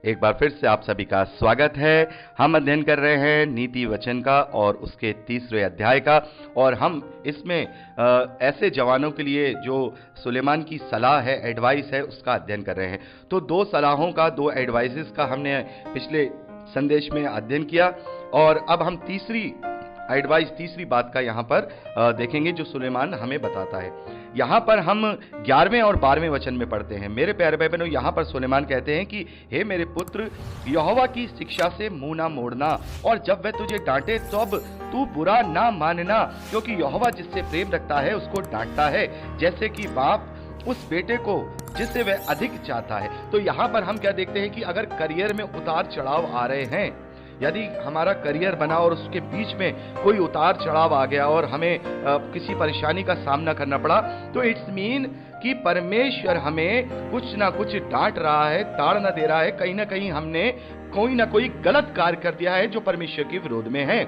एक बार फिर से आप सभी का स्वागत है। हम अध्ययन कर रहे हैं नीति वचन का और उसके तीसरे अध्याय का, और हम इसमें ऐसे जवानों के लिए जो सुलेमान की सलाह है, एडवाइस है, उसका अध्ययन कर रहे हैं। तो दो सलाहों का, दो एडवाइसेस का हमने पिछले संदेश में अध्ययन किया, और अब हम तीसरी एडवाइस, तीसरी बात का यहाँ पर देखेंगे जो सुलेमान हमें बताता है। यहाँ पर हम 11वें और 12वें वचन में पढ़ते हैं। मेरे प्यारे भाई बहनों, यहाँ पर सुलेमान कहते हैं कि हे मेरे पुत्र, यहोवा की शिक्षा से मुंह ना मोड़ना, और जब वह तुझे डांटे तब तू बुरा ना मानना, क्योंकि यहोवा जिससे प्रेम रखता है उसको डांटता है, जैसे कि बाप उस बेटे को जिससे वह अधिक चाहता है। तो यहाँ पर हम क्या देखते हैं कि अगर करियर में उतार चढ़ाव आ रहे हैं, यदि हमारा करियर बना और उसके बीच में कोई उतार चढ़ाव आ गया और हमें किसी परेशानी का सामना करना पड़ा, तो इट्स मीन कि परमेश्वर हमें कुछ ना कुछ डांट रहा है, ताड़ना दे रहा है। कहीं ना कहीं हमने कोई ना कोई गलत कार्य कर दिया है जो परमेश्वर के विरोध में है।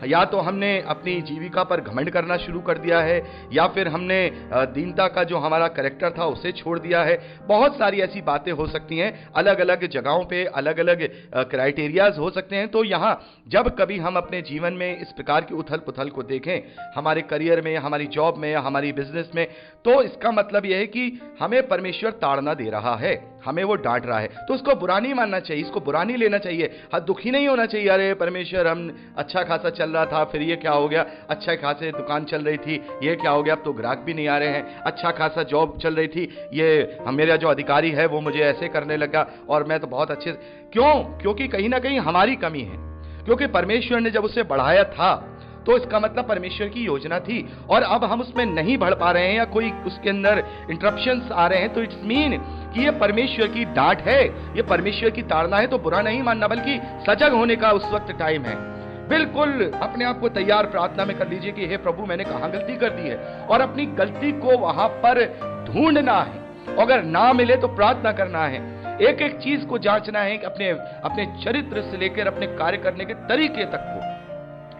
या तो हमने अपनी जीविका पर घमंड करना शुरू कर दिया है, या फिर हमने दीनता का जो हमारा कैरेक्टर था उसे छोड़ दिया है। बहुत सारी ऐसी बातें हो सकती हैं, अलग अलग जगहों पे अलग अलग क्राइटेरियाज हो सकते हैं। तो यहाँ जब कभी हम अपने जीवन में इस प्रकार की उथल पुथल को देखें, हमारे करियर में, हमारी जॉब में या हमारी बिजनेस में, तो इसका मतलब यह है कि हमें परमेश्वर ताड़ना दे रहा है, हमें वो डांट रहा है। तो उसको बुरा नहीं मानना चाहिए, इसको बुरा नहीं लेना चाहिए, दुखी नहीं होना चाहिए। अरे परमेश्वर, हम अच्छा खासा चल रहा था, फिर ये क्या हो गया, अच्छा खासे दुकान चल रही थी, ये क्या हो गया, अब तो ग्राहक भी नहीं आ रहे हैं। अच्छा खासा जॉब चल रही थी, ये मेरा जो अधिकारी है वो मुझे ऐसे करने लगा, और मैं तो बहुत अच्छे। क्यों? क्योंकि कहीं ना कहीं हमारी कमी है, क्योंकि परमेश्वर ने जब उसे बढ़ाया था तो इसका मतलब परमेश्वर की योजना थी, और अब हम उसमें नहीं बढ़ पा रहे हैं या कोई उसके अंदर इंटरप्शंस आ रहे हैं, तो इट्स मीन कि ये परमेश्वर की डांट है, ये परमेश्वर की ताड़ना है। तो बुरा नहीं मानना, बल्कि सजग होने का उस वक्त टाइम है। बिल्कुल अपने आप को तैयार प्रार्थना में कर लीजिए कि हे प्रभु, मैंने कहां गलती कर दी है, और अपनी गलती को वहां पर ढूंढना है। अगर ना मिले तो प्रार्थना करना है, एक एक चीज को जांचना है, अपने चरित्र से लेकर अपने कार्य करने के तरीके तक को,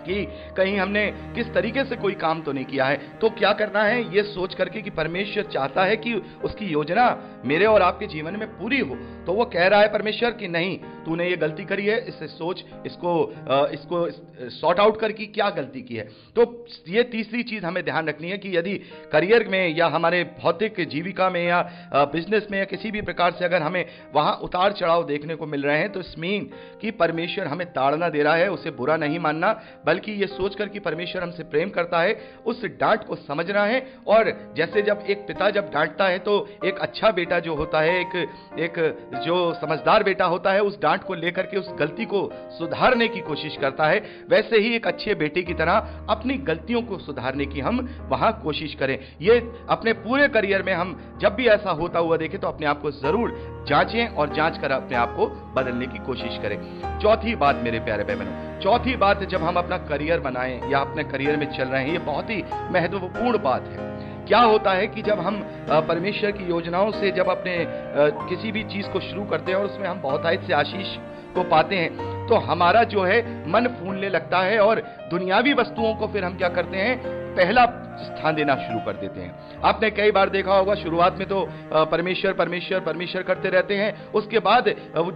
कि कहीं हमने किस तरीके से कोई काम तो नहीं किया है। तो क्या करना है, ये सोच करके कि परमेश्वर चाहता है कि उसकी योजना मेरे और आपके जीवन में पूरी हो, तो वो कह रहा है परमेश्वर कि नहीं, तूने ये गलती करी है, इससे सोच, इसको सॉर्ट आउट कर कि क्या गलती की है। तो ये तीसरी चीज हमें ध्यान रखनी है कि यदि करियर में या हमारे भौतिक जीविका में या बिजनेस में या किसी भी प्रकार से अगर हमें वहां उतार चढ़ाव देखने को मिल रहे हैं, तो इस मीन कि परमेश्वर हमें ताड़ना दे रहा है। उसे बुरा नहीं मानना, बल्कि ये सोचकर कि परमेश्वर हमसे प्रेम करता है, उस डांट को समझना है। और जैसे जब एक पिता जब डांटता है, तो एक अच्छा बेटा जो होता है, एक जो समझदार बेटा होता है, उस डांट को लेकर के उस गलती को सुधारने की कोशिश करता है। वैसे ही एक अच्छे बेटे की तरह अपनी गलतियों को सुधारने की हम वहां कोशिश करें। ये अपने पूरे करियर में हम जब भी ऐसा होता हुआ देखें, तो अपने आप को जरूर जांचें और जांच कर अपने आप को बदलने की कोशिश करें। चौथी बात मेरे प्यारे भाई बहनों, चौथी बात, जब हम अपना करियर बनाएं या अपने करियर में चल रहे हैं, ये बहुत ही महत्वपूर्ण बात है। क्या होता है कि जब हम परमेश्वर की योजनाओं से जब अपने किसी भी चीज को शुरू करते हैं और उसमें हम बहुतायत से आशीष को पाते हैं, तो हमारा जो है मन फूलने लगता है, और दुनियावी वस्तुओं को फिर हम क्या करते हैं, पहला स्थान देना शुरू कर देते हैं। आपने कई बार देखा होगा, शुरुआत में तो परमेश्वर परमेश्वर परमेश्वर करते रहते हैं, उसके बाद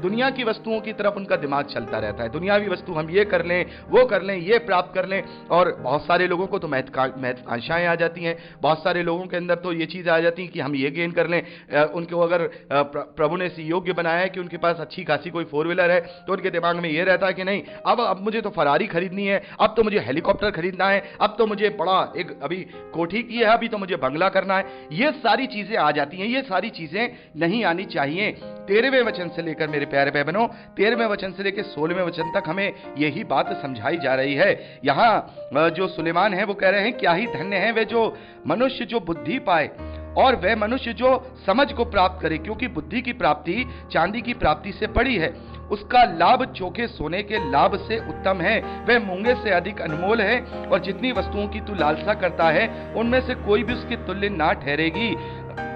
दुनिया की वस्तुओं की तरफ उनका दिमाग चलता रहता है। दुनियावी वस्तु हम ये कर लें, वो कर लें, ये प्राप्त कर लें, और बहुत सारे लोगों को तो महत्वाकांक्षाएं आ जाती हैं। बहुत सारे लोगों के अंदर तो ये चीज आ जाती है कि हम ये गेन कर लें। उनको अगर प्रभु ने इसे योग्य बनाया है कि उनके पास अच्छी खासी कोई 4 व्हीलर है, तो उनके दिमाग में ये रहता है कि नहीं, अब मुझे तो फरारी खरीदनी है, अब तो मुझे हेलीकॉप्टर खरीदना है, अब तो मुझे बड़ा एक अभी कोठी की है, अभी तो मुझे बंगला करना है। ये सारी चीजें आ जाती हैं। ये सारी चीजें नहीं आनी चाहिए। 13वें वचन से लेकर मेरे प्यारे भाई बहनों, 13वें वचन से लेकर 16वें वचन तक हमें यही बात समझाई जा रही है। यहाँ जो सुलेमान है वो कह रहे हैं, क्या ही धन्य है वे जो मनुष्य जो बुद्धि पाए, और वह मनुष्य जो समझ को प्राप्त करे, क्योंकि बुद्धि की प्राप्ति चांदी की प्राप्ति से बड़ी है, उसका लाभ चोखे सोने के लाभ से उत्तम है। वह मूंगे से अधिक अनमोल है, और जितनी वस्तुओं की तू लालसा करता है, उनमें से कोई भी उसके तुल्य ना ठहरेगी।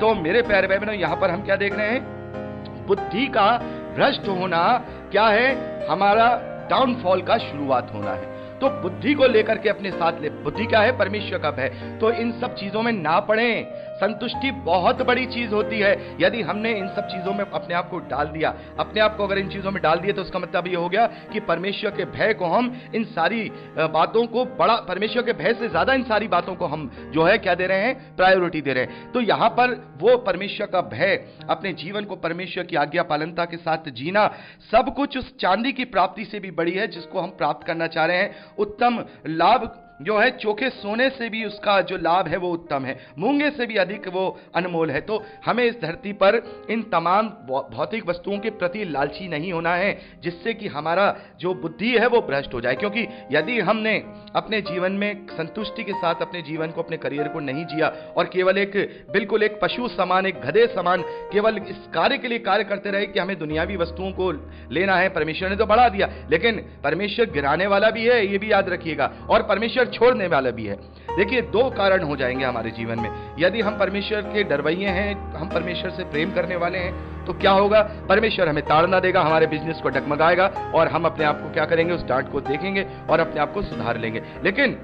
तो मेरे प्यारे भाई बहनों, यहाँ पर हम क्या देख रहे हैं, बुद्धि का भ्रष्ट होना क्या है, हमारा डाउनफॉल का शुरुआत होना है। तो बुद्धि को लेकर के अपने साथ ले। बुद्धि क्या है? परमेश्वर का भय। तो इन सब चीजों में ना पड़ें। संतुष्टि बहुत बड़ी चीज होती है। यदि हमने इन सब चीजों में अपने आप को डाल दिया, अपने आप को अगर इन चीजों में डाल दिया, तो उसका मतलब ये हो गया कि परमेश्वर के भय को हम इन सारी बातों को बड़ा, परमेश्वर के भय से ज्यादा इन सारी बातों को हम जो है क्या दे रहे हैं? प्रायोरिटी दे रहे हैं। तो यहां पर वो परमेश्वर का भय, अपने जीवन को परमेश्वर की आज्ञा पालनता के साथ जीना, सब कुछ उस चांदी की प्राप्ति से भी बड़ी है जिसको हम प्राप्त करना चाह रहे हैं। उत्तम लाभ जो है चोखे सोने से भी उसका जो लाभ है वो उत्तम है, मूंगे से भी अधिक वो अनमोल है। तो हमें इस धरती पर इन तमाम भौतिक वस्तुओं के प्रति लालची नहीं होना है, जिससे कि हमारा जो बुद्धि है वो भ्रष्ट हो जाए। क्योंकि यदि हमने अपने जीवन में संतुष्टि के साथ अपने जीवन को, अपने करियर को नहीं जिया और केवल एक बिल्कुल एक पशु समान, एक गधे समान केवल इस कार्य के लिए कार्य करते रहे कि हमें दुनियावी वस्तुओं को लेना है, परमेश्वर ने तो बढ़ा दिया, लेकिन परमेश्वर गिराने वाला भी है, ये भी याद रखिएगा, और परमेश्वर छोड़ने वाला भी है। देखिए, दो कारण हो जाएंगे हमारे जीवन में। यदि हम परमेश्वर के डरवैये हैं, हम परमेश्वर से प्रेम करने वाले हैं, तो क्या होगा? परमेश्वर हमें ताड़ना देगा, हमारे बिजनेस को डगमगाएगा और हम अपने आप को क्या करेंगे? उस डांट को देखेंगे और अपने आप को सुधार लेंगे। लेकिन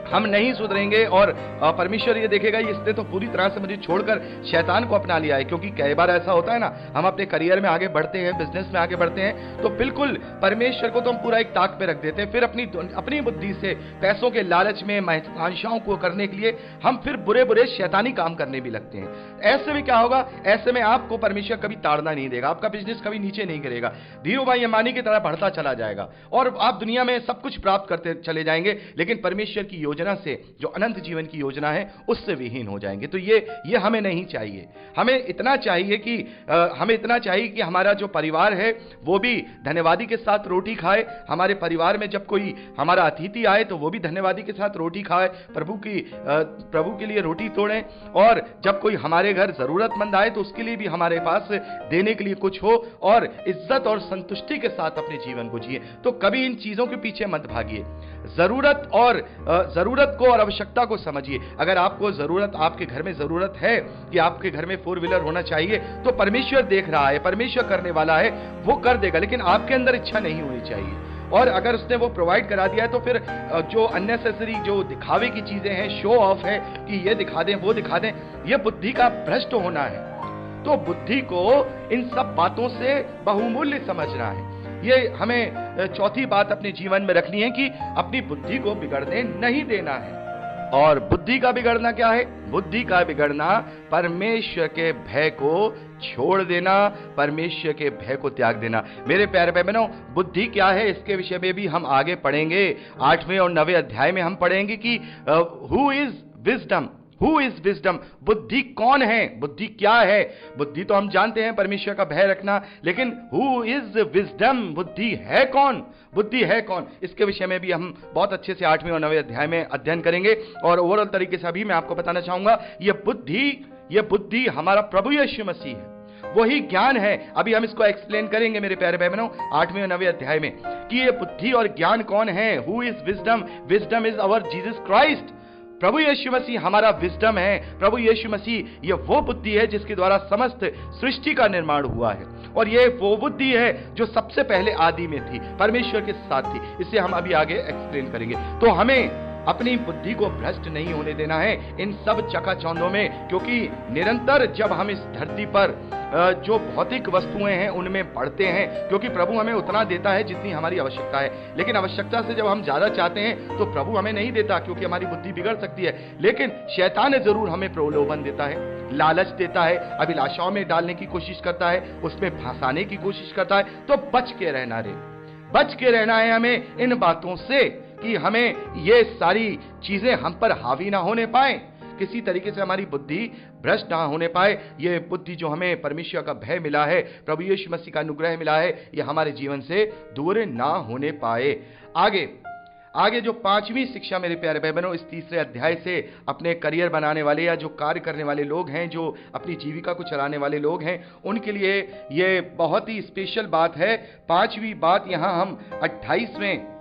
हम नहीं सुधरेंगे और परमेश्वर ये देखेगा इसने तो पूरी तरह से मुझे छोड़कर शैतान को अपना लिया है। क्योंकि कई बार ऐसा होता है ना, हम अपने करियर में आगे बढ़ते हैं, बिजनेस में आगे बढ़ते हैं, तो बिल्कुल परमेश्वर को तो हम पूरा एक ताक पे रख देते हैं। फिर अपनी बुद्धि से पैसों के लालच में, महत्वाकांक्षाओं को करने के लिए हम फिर बुरे बुरे शैतानी काम करने भी लगते हैं। ऐसे में क्या होगा? ऐसे में आपको परमेश्वर कभी ताड़ना नहीं देगा, आपका बिजनेस कभी नीचे नहीं गिरेगा, धीरू भाई अंबानी की तरह बढ़ता चला जाएगा और आप दुनिया में सब कुछ प्राप्त करते चले जाएंगे। लेकिन परमेश्वर की योजना से, जो अनंत जीवन की योजना है, उससे विहीन हो जाएंगे। तो ये हमें नहीं चाहिए। हमें इतना चाहिए कि हमारा जो परिवार है वो भी धन्यवादी के साथ रोटी खाए। हमारे परिवार में जब कोई हमारा अतिथि आए तो वो भी धन्यवादी के साथ रोटी खाए, प्रभु के लिए रोटी तोड़ें, और जब कोई हमारे घर जरूरतमंद आए तो उसके लिए भी हमारे पास देने के लिए कुछ हो, और इज्जत और संतुष्टि के साथ अपने जीवन को जिए। तो कभी इन चीजों के पीछे मत भागिए। जरूरत को और आवश्यकता को समझिए। अगर आपको जरूरत, आपके घर में जरूरत है कि आपके घर में 4 व्हीलर होना चाहिए, तो परमेश्वर देख रहा है, परमेश्वर करने वाला है, वो कर देगा। लेकिन आपके अंदर इच्छा नहीं होनी चाहिए। और अगर उसने वो प्रोवाइड करा दिया है तो फिर जो अननेसेसरी, जो दिखावे की चीजें हैं, शो ऑफ है कि ये दिखा दें, वो दिखा दें, ये बुद्धि का भ्रष्ट होना है। तो बुद्धि को इन सब बातों से बहुमूल्य समझना है। ये हमें चौथी बात अपने जीवन में रखनी है कि अपनी बुद्धि को बिगड़ने नहीं देना है। और बुद्धि का बिगड़ना क्या है? बुद्धि का बिगड़ना परमेश्वर के भय को छोड़ देना, परमेश्वर के भय को त्याग देना। मेरे प्यारे भाई बहनों, बुद्धि क्या है इसके विषय में भी हम आगे पढ़ेंगे। 8वें और 9वें अध्याय में हम पढ़ेंगे कि who is wisdom, who is wisdom, बुद्धि कौन है, बुद्धि क्या है। बुद्धि तो हम जानते हैं परमेश्वर का भय रखना, लेकिन हु इज विजडम, बुद्धि है कौन, बुद्धि है कौन, इसके विषय में भी हम बहुत अच्छे से 8वें और 9वें अध्याय में अध्ययन करेंगे। और ओवरऑल तरीके से अभी मैं आपको बताना चाहूंगा, ये बुद्धि हमारा प्रभु यीशु मसीह है, वही ज्ञान है। अभी हम इसको एक्सप्लेन करेंगे मेरे प्यारे भाई बहनों 8वें और 9वें अध्याय में कि ये बुद्धि और ज्ञान कौन है। Who is wisdom, wisdom is our Jesus Christ. प्रभु यीशु मसीह हमारा विजडम है। प्रभु यीशु मसीह ये वो बुद्धि है जिसके द्वारा समस्त सृष्टि का निर्माण हुआ है, और ये वो बुद्धि है जो सबसे पहले आदि में थी, परमेश्वर के साथ थी। इसे हम अभी आगे एक्सप्लेन करेंगे। तो हमें अपनी बुद्धि को भ्रष्ट नहीं होने देना है इन सब चकाचौंधों में, क्योंकि निरंतर जब हम इस धरती पर जो भौतिक वस्तुएं हैं उनमें बढ़ते हैं, क्योंकि प्रभु हमें उतना देता है जितनी हमारी आवश्यकता है। लेकिन आवश्यकता से जब हम ज्यादा चाहते हैं तो प्रभु हमें नहीं देता, क्योंकि हमारी बुद्धि बिगड़ सकती है। लेकिन शैतान जरूर हमें प्रलोभन देता है, लालच देता है, अभिलाषाओं में डालने की कोशिश करता है, उसमें फंसाने की कोशिश करता है। तो बच के रहना है हमें इन बातों से, कि हमें ये सारी चीजें हम पर हावी ना होने पाए, किसी तरीके से हमारी बुद्धि भ्रष्ट ना होने पाए। ये बुद्धि जो हमें परमेश्वर का भय मिला है, प्रभु यीशु मसीह का अनुग्रह मिला है, ये हमारे जीवन से दूर ना होने पाए। आगे जो 5वीं शिक्षा मेरे प्यारे भाई बहनों, इस 3रे अध्याय से अपने करियर बनाने वाले या जो कार्य करने वाले लोग हैं, जो अपनी जीविका को चलाने वाले लोग हैं, उनके लिए ये बहुत ही स्पेशल बात है। 5वीं बात यहां हम 28वें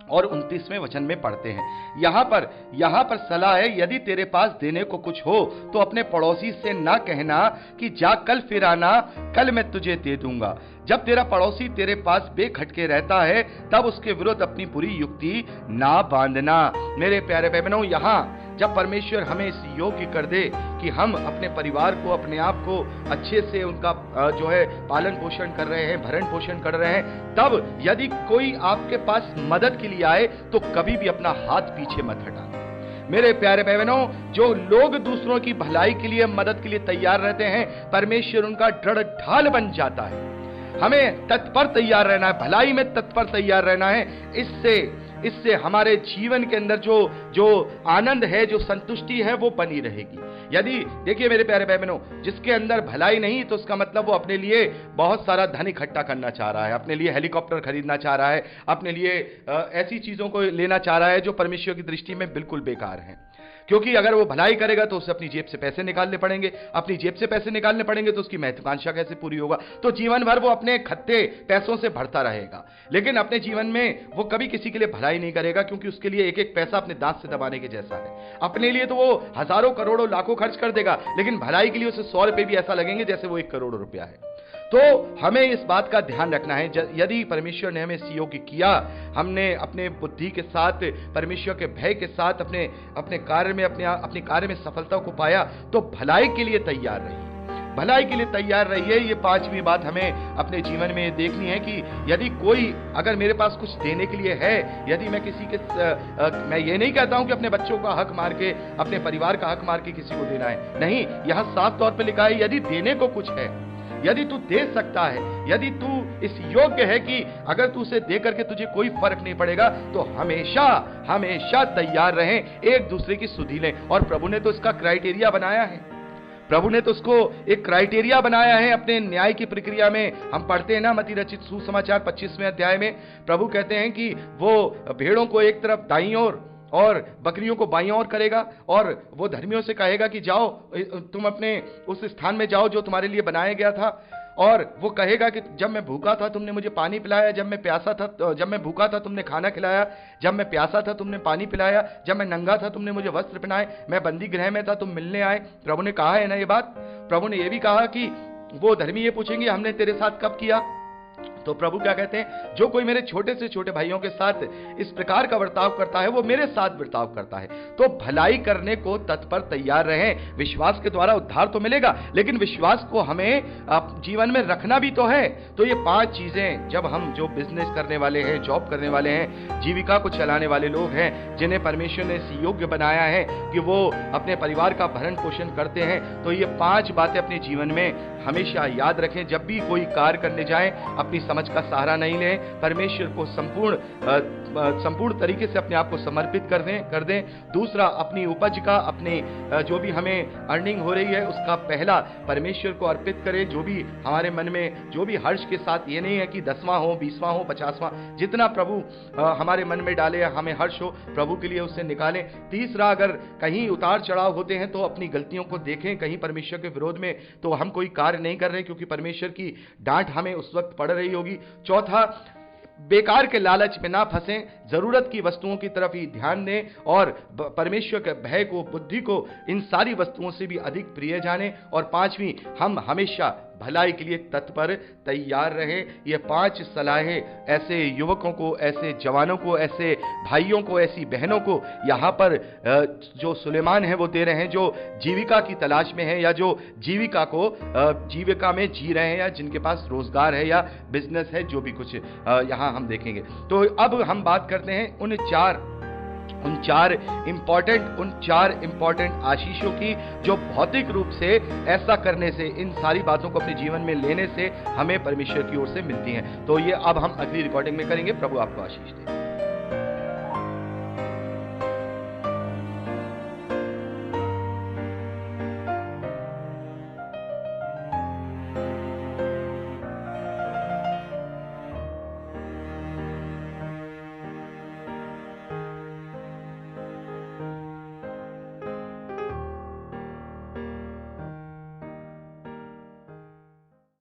और 29वें वचन में पढ़ते हैं। यहां पर सलाह है, यदि तेरे पास देने को कुछ हो तो अपने पड़ोसी से ना कहना कि जा कल फिर आना, कल मैं तुझे दे दूंगा। जब तेरा पड़ोसी तेरे पास बेखटके रहता है तब उसके विरुद्ध अपनी बुरी युक्ति ना बांधना। मेरे प्यारे भाई बहनों, यहां जब परमेश्वर हमें इस योग्य कर दे कि हम अपने परिवार को, अपने आप को अच्छे से उनका जो है पालन पोषण कर रहे हैं, भरण पोषण कर रहे हैं, तब यदि कोई आपके पास मदद के लिए आए तो कभी भी अपना हाथ पीछे मत हटाना। मेरे प्यारे भाई बहनों, जो लोग दूसरों की भलाई के लिए, मदद के लिए तैयार रहते हैं, परमेश्वर उनका दृढ़ ढाल बन जाता है। हमें तत्पर तैयार रहना है, भलाई में तत्पर तैयार रहना है। इससे हमारे जीवन के अंदर जो आनंद है, जो संतुष्टि है, वो बनी रहेगी। यदि देखिए मेरे प्यारे भाई बहनों, जिसके अंदर भलाई नहीं तो उसका मतलब वो अपने लिए बहुत सारा धन इकट्ठा करना चाह रहा है, अपने लिए हेलीकॉप्टर खरीदना चाह रहा है, अपने लिए ऐसी चीजों को लेना चाह रहा है जो परमेश्वर की दृष्टि में बिल्कुल बेकार है। क्योंकि अगर वो भलाई करेगा तो उसे अपनी जेब से पैसे निकालने पड़ेंगे, अपनी जेब से पैसे निकालने पड़ेंगे तो उसकी महत्वाकांक्षा कैसे पूरी होगा? तो जीवन भर वो अपने खत्ते पैसों से भरता रहेगा, लेकिन अपने जीवन में वो कभी किसी के लिए भलाई नहीं करेगा, क्योंकि उसके लिए एक एक पैसा अपने दांत से दबाने के जैसा है। अपने लिए तो वो हजारों करोड़ों लाखों खर्च कर देगा, लेकिन भलाई के लिए उसे 100 रुपए भी ऐसा लगेंगे जैसे वो 1 करोड़ रुपया है। तो हमें इस बात का ध्यान रखना है, यदि परमेश्वर ने हमें इस योग्य किया, हमने अपने बुद्धि के साथ, परमेश्वर के भय के साथ अपने कार्य में, अपने कार्य में सफलता को पाया, तो भलाई के लिए तैयार रहिए, भलाई के लिए तैयार रहिए। ये 5वीं बात हमें अपने जीवन में देखनी है कि यदि कोई, अगर मेरे पास कुछ देने के लिए है, यदि मैं किसी के मैं ये नहीं कहता हूं कि अपने बच्चों का हक मार के, अपने परिवार का हक मार के किसी को देना है, नहीं, यहां साफ तौर पर लिखा है यदि देने को कुछ है, यदि तू दे सकता है, यदि तू इस योग्य है कि अगर तू उसे दे करके तुझे कोई फर्क नहीं पड़ेगा, तो हमेशा हमेशा तैयार रहें, एक दूसरे की सुधि लें। और प्रभु ने तो इसका क्राइटेरिया बनाया है, प्रभु ने तो उसको एक क्राइटेरिया बनाया है अपने न्याय की प्रक्रिया में। हम पढ़ते हैं ना मत्ती रचित सुसमाचार 25वें अध्याय में, प्रभु कहते हैं कि वो भेड़ों को एक तरफ दाईं ओर और बकरियों को बाईं ओर करेगा, और वो धर्मियों से कहेगा कि जाओ तुम अपने उस स्थान में जाओ जो तुम्हारे लिए बनाया गया था। और वो कहेगा कि जब मैं भूखा था तुमने मुझे पानी पिलाया, जब मैं भूखा था तुमने खाना खिलाया, जब मैं प्यासा था तुमने पानी पिलाया, जब मैं नंगा था तुमने मुझे वस्त्र पहनाए, मैं बंदी गृह में था तुम मिलने आए। प्रभु ने कहा है ना ये बात। प्रभु ने ये भी कहा कि वो धर्मी ये पूछेंगे हमने तेरे साथ कब किया? तो प्रभु क्या कहते हैं, जो कोई मेरे छोटे से छोटे भाइयों के साथ इस प्रकार का बर्ताव करता है वो मेरे साथ बर्ताव करता है। तो भलाई करने को तत्पर तैयार रहें। विश्वास के द्वारा उद्धार तो मिलेगा, लेकिन विश्वास को हमें जीवन में रखना भी तो है। तो ये 5 चीजें, जब हम जो बिजनेस करने वाले हैं, जॉब करने वाले हैं, जीविका को चलाने वाले लोग हैं, जिन्हें परमेश्वर ने इस योग्य बनाया है कि वो अपने परिवार का भरण पोषण करते हैं, तो ये 5 बातें अपने जीवन में हमेशा याद रखें। जब भी कोई कार्य करने जाएं, अपनी समझ का सहारा नहीं लें, परमेश्वर को संपूर्ण तरीके से अपने आप को समर्पित कर दें। दूसरा, अपनी उपज का, अपने जो भी हमें अर्निंग हो रही है उसका पहला परमेश्वर को अर्पित करें। जो भी हमारे मन में, जो भी हर्ष के साथ, ये नहीं है कि 10वां हो, 20वां हो, 50वां, जितना प्रभु हमारे मन में डाले, हमें हर्ष हो, प्रभु के लिए उससे निकालें। तीसरा, अगर कहीं उतार चढ़ाव होते हैं तो अपनी गलतियों को देखें, कहीं परमेश्वर के विरोध में तो हम कोई कार्य नहीं कर रहे, क्योंकि परमेश्वर की डांट हमें उस वक्त पड़ रही होगी। चौथा, बेकार के लालच में ना फंसें, जरूरत की वस्तुओं की तरफ ही ध्यान दें और परमेश्वर के भय को, बुद्धि को इन सारी वस्तुओं से भी अधिक प्रिय जानें। और 5वीं, हम हमेशा भलाई के लिए तत्पर तैयार रहे। ये 5 सलाहें ऐसे युवकों को, ऐसे जवानों को, ऐसे भाइयों को, ऐसी बहनों को यहाँ पर जो सुलेमान है वो दे रहे हैं, जो जीविका की तलाश में है, या जो जीविका में जी रहे हैं, या जिनके पास रोजगार है या बिजनेस है, जो भी कुछ यहाँ हम देखेंगे। तो अब हम बात करते हैं उन चार इंपॉर्टेंट आशीषों की, जो भौतिक रूप से ऐसा करने से, इन सारी बातों को अपने जीवन में लेने से हमें परमेश्वर की ओर से मिलती हैं। तो ये अब हम अगली रिकॉर्डिंग में करेंगे। प्रभु आपको आशीष दे।